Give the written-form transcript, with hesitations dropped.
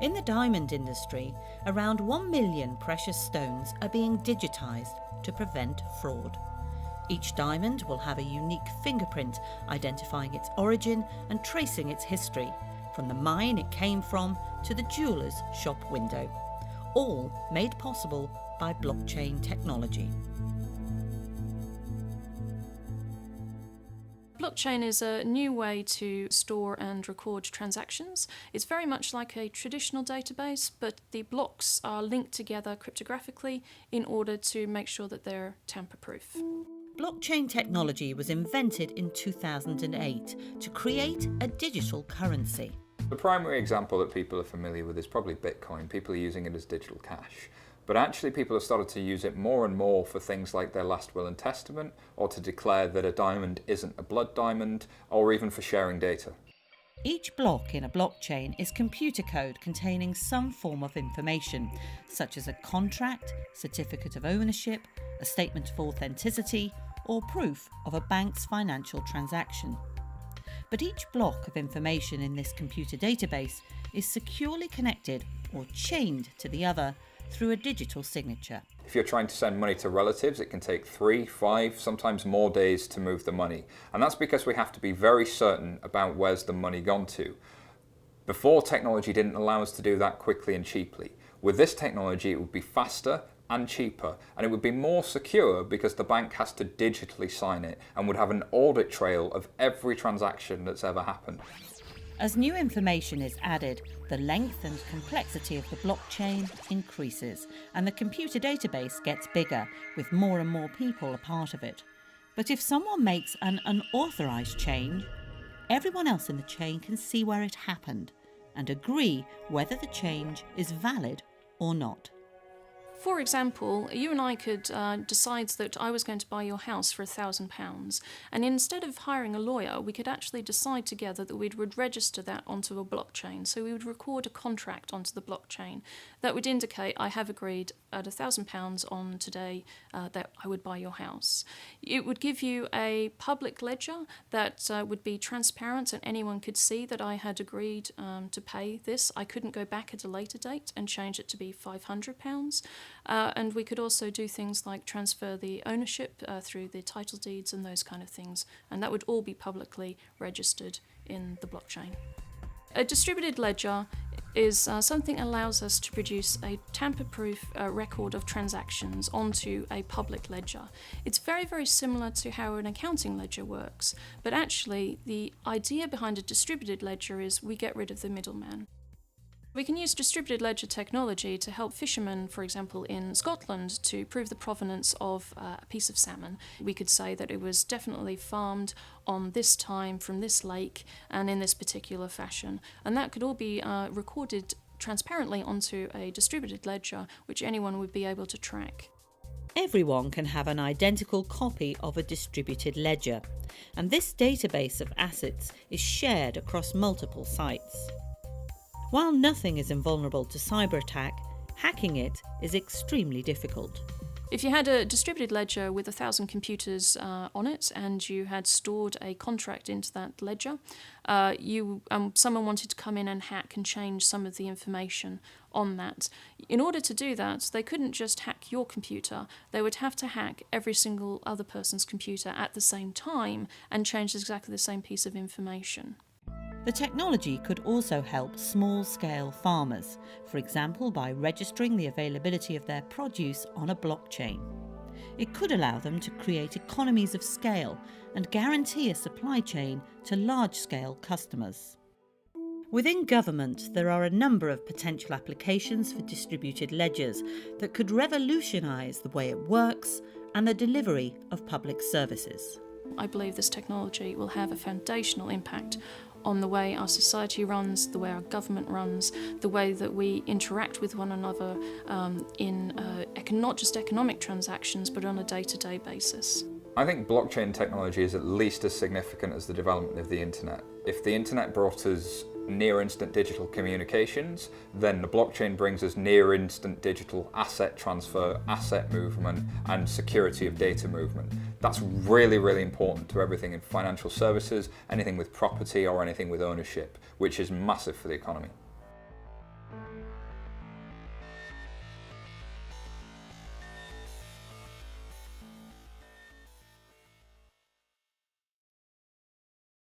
In the diamond industry, around 1 million precious stones are being digitised to prevent fraud. Each diamond will have a unique fingerprint identifying its origin and tracing its history, from the mine it came from to the jeweller's shop window, all made possible by blockchain technology. Blockchain is a new way to store and record transactions. It's very much like a traditional database, but the blocks are linked together cryptographically in order to make sure that they're tamper-proof. Blockchain technology was invented in 2008 to create a digital currency. The primary example that people are familiar with is probably Bitcoin. People are using it as digital cash. But actually people have started to use it more and more for things like their last will and testament, or to declare that a diamond isn't a blood diamond, or even for sharing data. Each block in a blockchain is computer code containing some form of information, such as a contract, certificate of ownership, a statement of authenticity, or proof of a bank's financial transaction. But each block of information in this computer database is securely connected or chained to the other through a digital signature. If you're trying to send money to relatives, it can take 3, 5, sometimes more days to move the money. And that's because we have to be very certain about where's the money gone to. Before, technology didn't allow us to do that quickly and cheaply. With this technology, it would be faster and cheaper, and it would be more secure because the bank has to digitally sign it and would have an audit trail of every transaction that's ever happened. As new information is added, the length and complexity of the blockchain increases, and the computer database gets bigger, with more and more people a part of it. But if someone makes an unauthorised change, everyone else in the chain can see where it happened and agree whether the change is valid or not. For example, you and I could decide that I was going to buy your house for £1,000, and instead of hiring a lawyer, we could actually decide together that we would register that onto a blockchain. So we would record a contract onto the blockchain that would indicate I have agreed at £1,000 on today that I would buy your house. It would give you a public ledger that would be transparent, and anyone could see that I had agreed to pay this. I couldn't go back at a later date and change it to be £500. And we could also do things like transfer the ownership through the title deeds and those kind of things, and that would all be publicly registered in the blockchain. A distributed ledger is something that allows us to produce a tamper-proof record of transactions onto a public ledger. It's very, very similar to how an accounting ledger works, but actually the idea behind a distributed ledger is we get rid of the middleman. We can use distributed ledger technology to help fishermen, for example, in Scotland, to prove the provenance of a piece of salmon. We could say that it was definitely farmed on this time from this lake and in this particular fashion. And that could all be recorded transparently onto a distributed ledger, which anyone would be able to track. Everyone can have an identical copy of a distributed ledger, and this database of assets is shared across multiple sites. While nothing is invulnerable to cyber attack, hacking it is extremely difficult. If you had a distributed ledger with 1,000 computers on it, and you had stored a contract into that ledger, someone wanted to come in and hack and change some of the information on that. In order to do that, they couldn't just hack your computer. They would have to hack every single other person's computer at the same time and change exactly the same piece of information. The technology could also help small-scale farmers, for example by registering the availability of their produce on a blockchain. It could allow them to create economies of scale and guarantee a supply chain to large-scale customers. Within government, there are a number of potential applications for distributed ledgers that could revolutionise the way it works and the delivery of public services. I believe this technology will have a foundational impact on the way our society runs, the way our government runs, the way that we interact with one another in not just economic transactions, but on a day-to-day basis. I think blockchain technology is at least as significant as the development of the internet. If the internet brought us near-instant digital communications, then the blockchain brings us near-instant digital asset transfer, asset movement, and security of data movement. That's really, really important to everything in financial services, anything with property or anything with ownership, which is massive for the economy.